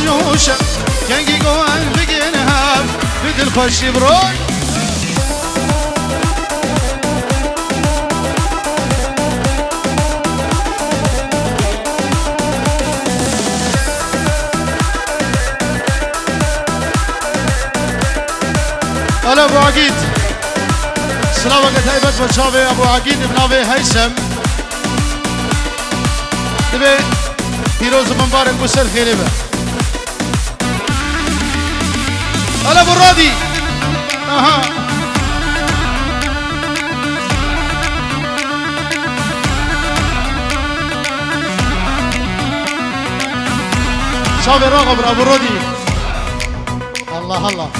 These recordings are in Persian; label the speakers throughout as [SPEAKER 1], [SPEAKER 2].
[SPEAKER 1] جوشة كنجي قوان بقينها بدل خوشي بروي هلا ابو عقيد سلام وقت هيبت بشافي ابو عقيد بنافي هيثم دبي فيروز مبارك بسر خيربه هلا ابو الرادي اها شافي راغب ابو الرادي الله الله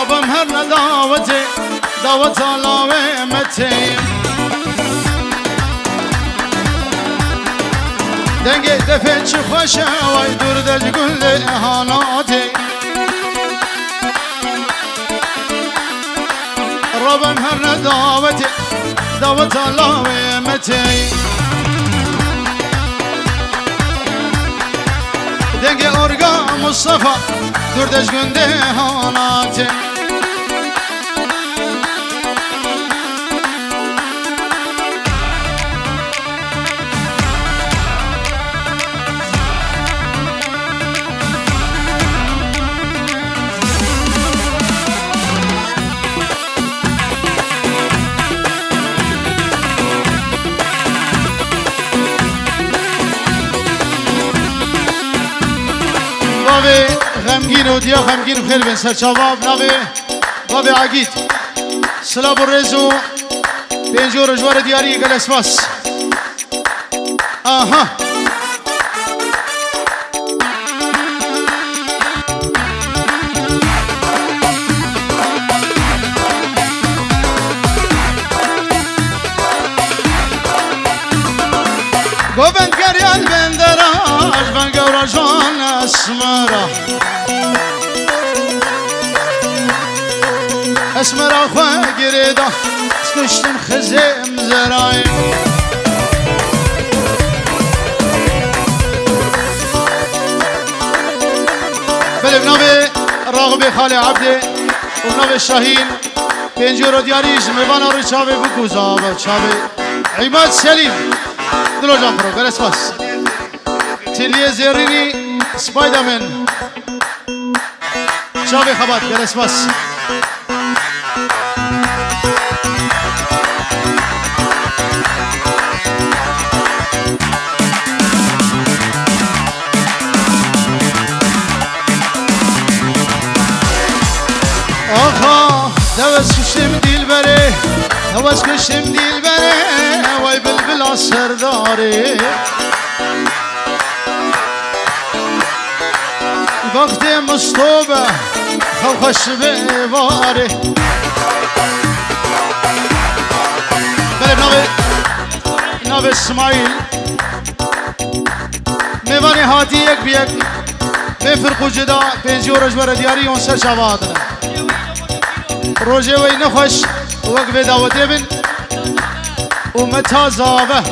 [SPEAKER 1] رابا مهرنا دعوتي دعوت الله ومتي دنگي دفن شو خوشا ويدور دج كل اهاناتي رابا مهرنا دعوتي دعوت الله ومتي دنگي اورغا مصطفى دردش گنده هاناته غمگین و دیا غمگین بخیر بین سرچاواب ناوی عقید سلاب و ریزو پینجو رجوار دیاری گل اسماس آها گوبند گریان بندراج بنگورا جان اسمرا اسمرا خواه گریدا سکشتم خزیم زرائی بله بنابه راغب خاله عبده و بنابه شاهین پینجو رو دیاریش میبانا رو چاوه بکوزا و چاوه عماد سلیم دلو جان پرو برس باس تلیه زیرینی سپایدرمن چاوه خبات برس باس آخا دوست کشتم دیل بره دوست کشتم دیل بره وای بلبل سرداره وقت مصطوبه خوش به واره بله ناو اسماعیل میوانی هاتی یک بیک بفرقو جدا پینجی و رجبر دیاری اون سر شوادنه روژه وی نخوش وقت دعوته بن ومتى زابه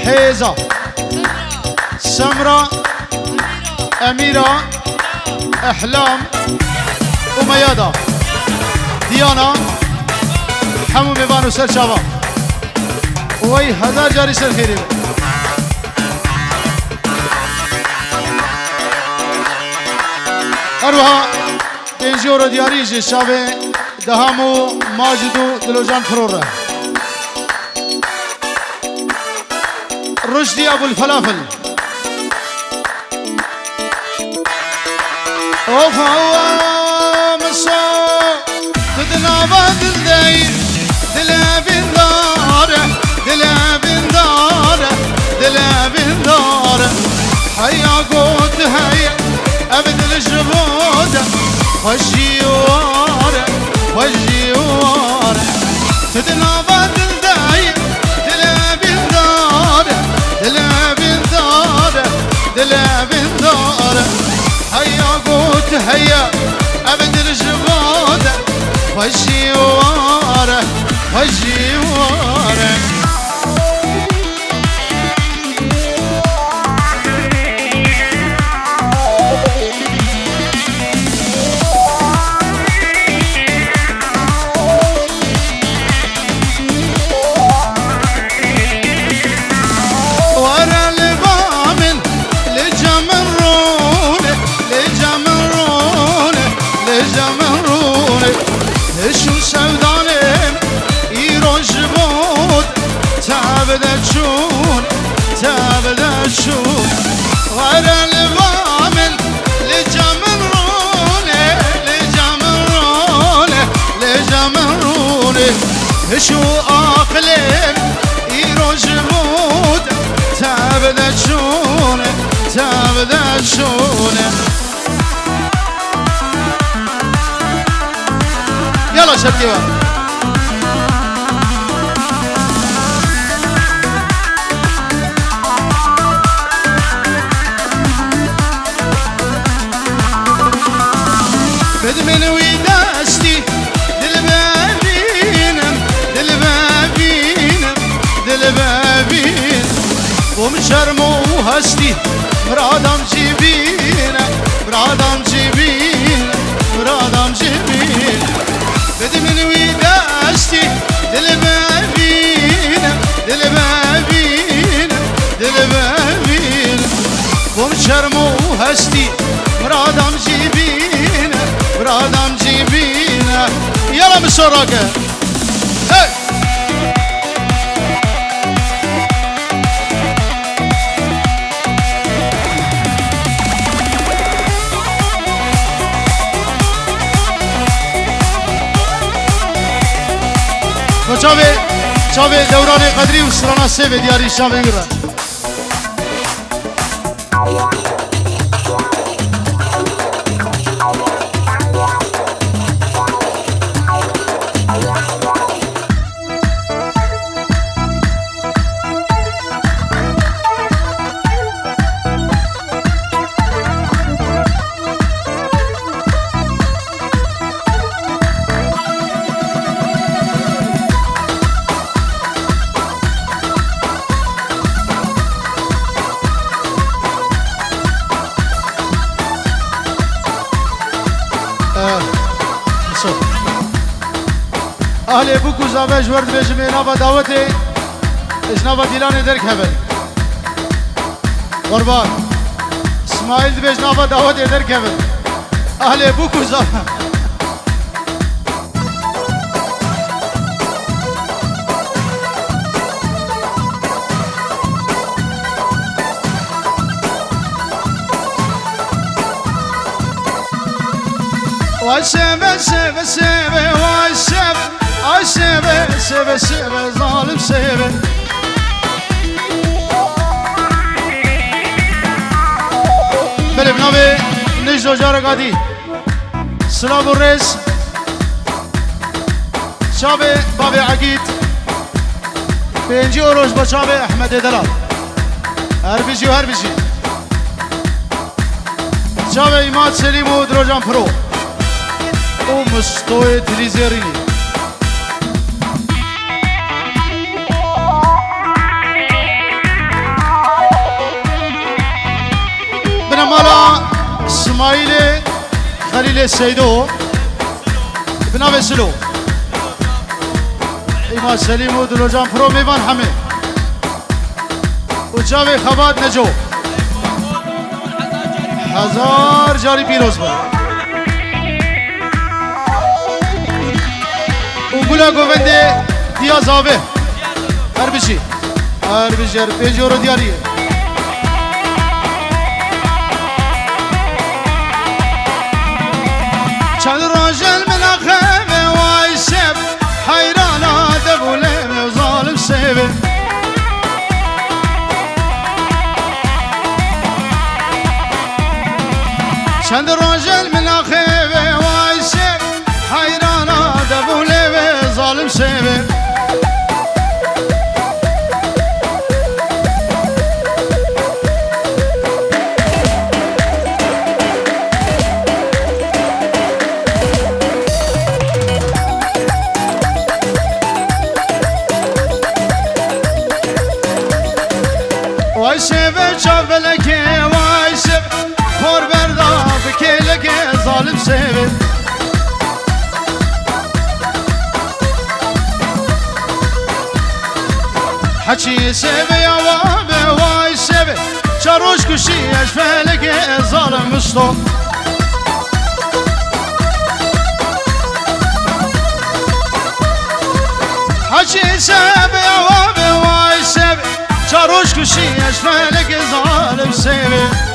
[SPEAKER 1] حيزة سمرة أميرة أحلام وميادة ديانا حمو ميبانو سر شابا وي هزار جاري سر خيري أروها إنجورو دياريجي شابه دهامو ماجدو دلوجان فروره رشدي أبو الفلافل أوفا مصو تدنا بدل داير دلا بندارة دلا بندارة دلا بندارة هيا قوت هيا أبد الجبودة والجيوارة والجيوارة تدنا بدل داير دلا بندارة داره هيا قوت هيا ابدر جغاده وجيواره وجيواره شو سودانم ایروش بود تابده شون غير الوامل لجمرونه شو اقلم ایروش بود تابده شونه يلا شبكي بدمن ويداشتي دلبابين ومشرمو هستي مرادم جيبين بدمن ويداشتي دلبابين ومشرمو هستي مرادم جيبين يلا بالشراكة هاي چاوه دوران قدری و سرانا سه دیاری شاوه گره اهل بوکو زاوج ورد بجمع نابا دعوته اجنابا دیلان درک هبل قربان اسماعیل بج نابا دعوته درک هبل اهل بوکو زاوج سبه ظالم سبه بله بنابه نجد و جارقادی سلام الرئيس شابه باب عقيد بينجي وروش بشابه احمد دلال هربيجي وهربيجي شابه ايماد سليم و دروجان برو ومستوي تليزيريني مالا اسماعیل خلیل سیدو بنام سلو ایمان سلیم و دلوجان پرو میوان همه و جاوی خبات نجو هزار جاری پیروز با و گلا گوونده دیاز آبه هر بشی هر پیجو رو دیاریه چند راجل من اخوه وای شب حیرانا دبوله و ظالم سبه چند راجل من اخوه وای شب حیرانا دبوله و ظالم سبه çabeleke vay sev Kor berda bikeleke zalim sev حكي سيبي يا وابي واي سيبي شاروش كشي اشفالك ظالم مصطو حكي سيبي يا وابي واي سيبي شاروش كشي اشفالك ظالم سيبي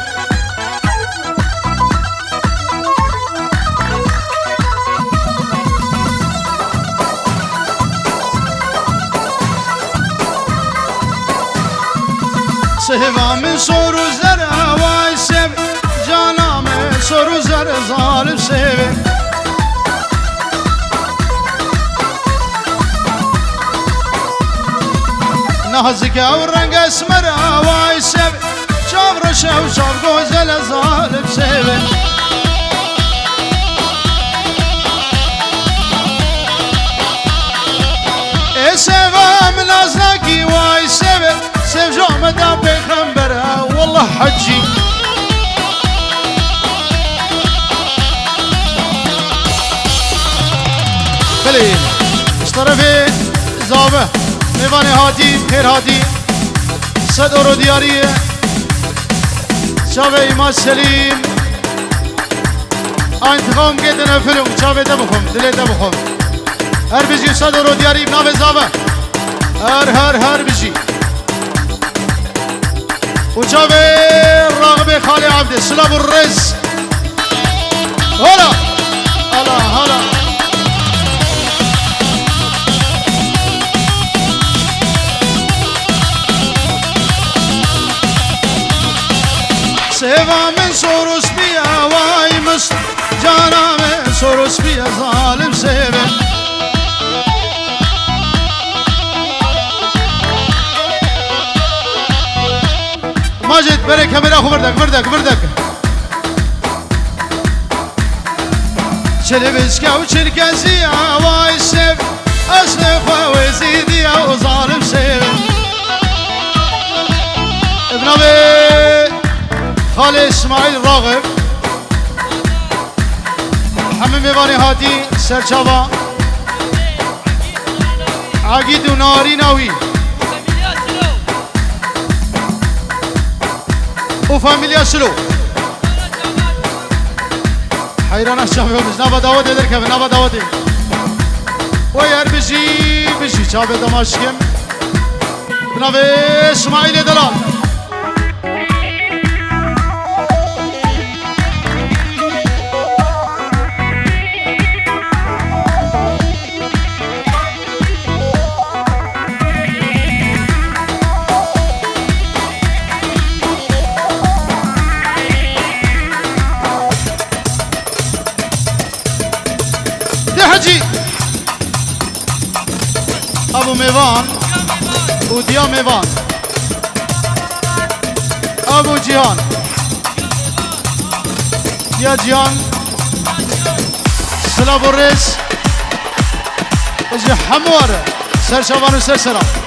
[SPEAKER 1] سهوا من soru zara vay sev Caname soru zara zalim sev Nazik av renk esmera vay sev Çavra şev çav güzel zalim sev sevam naznaki vay sev Sevcam eda peygambere Wallah hacci بلين اشترفي زابه ميواني هاتي خير هاتي صد اورو دياريه شاوه ایماد سلیم انتقام گیدن فیلم شاوه ده بخم دلی ده بخم هر بجی صد اورو دیاری بناوه زابه هر بجی وشاوه راغبه خالي عبده سلام الرز هلا هلا سيفا من سورس بيا واي مصر جانا من سورس بيا ظالم سيفا ماجد بري كاميرا اخو بردك شلبسكا وشركزيا واي سيف اصل خوازي ديا وظالم سيفا ابن ابي خالي اسماعيل راغب حمد ميواني هاتي سرچاوا عقيد وناري ناوي وفاميليا سلو حيران الشعبي ومش نابا داودي دركب نابا داودي ويار بجي شعبي دماشكم بنابي اسماعيل دلال ابو ميوان وديا ميوان ابو جيهان يا جيهان سلام الرئيس اجي حمور سر شبان وسر سلام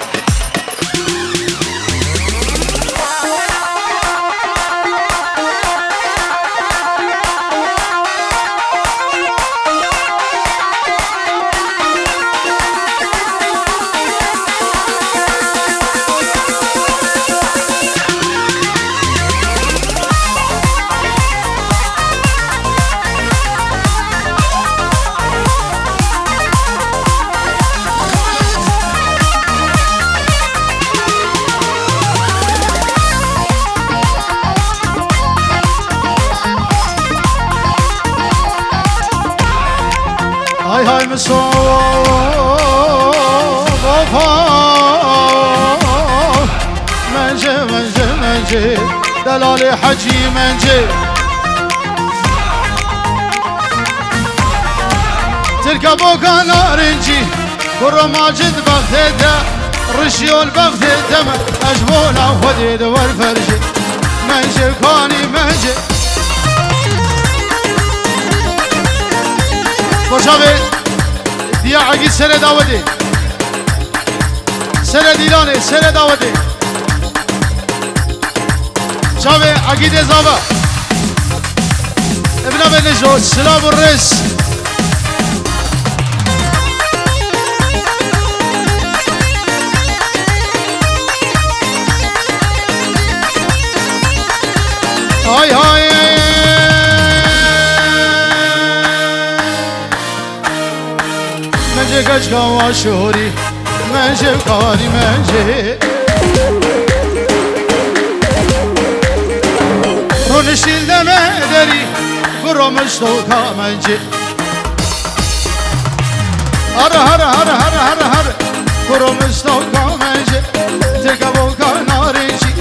[SPEAKER 1] هاي مصوب منجي دلالي حجي منجي تركبوا كنارنجي كرو ماجد بغدادة رشيول بغدادة أجبونا وديد والفرجي منجي كوني منجي خوشاوه دیا عگی سر داوده سر دیلانه سر داوده شابه عقيد زابا ابن بنجو سلام الرئيس هاي هاي منجي كشكا وشوري منجي كاني منجي رونشيل دمه دري برمش توكا منجي هر هر هر هر هر هر برمش توكا منجي تكا بوكا نارنجي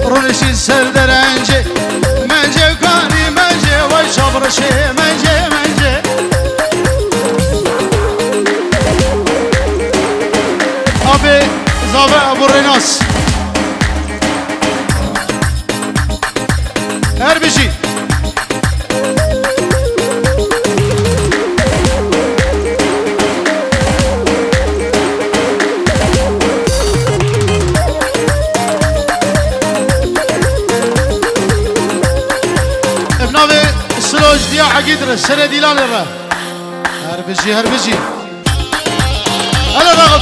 [SPEAKER 1] رونشيل سردرنجي منجي كاني منجي وشبرشي منجي منجي أبي زابع أبو الرناس هربشي ابنابي سلوج ديا عقيدر السنة ديلان الرا هربشي هربشي هلا رغب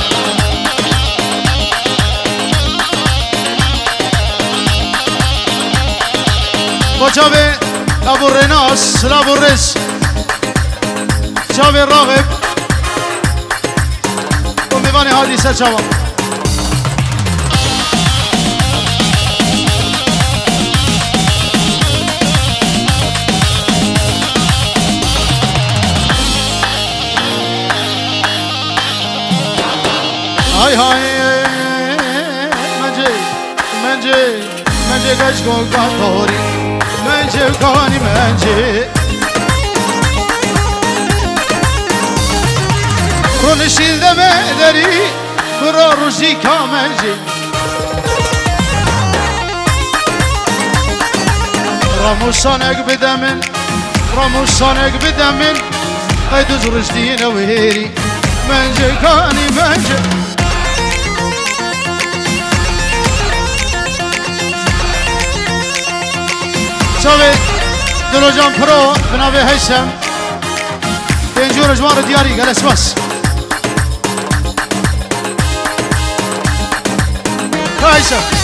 [SPEAKER 1] وجابي ابو الرناس ابو الرس جابي الراغب وميباني هادي سجاوة هاي هاي منجي منجي منجي كشكو قطوري منجي كاني منجي رونشيل دمه دري برا روشي كامنجي راموسانك بدمن راموسانك بدمن هيدوز رشدين وهيري منجي كاني منجي شوي دلو جان برو بنابي هيثم بينجور جوار دياري قال اسمس هيثم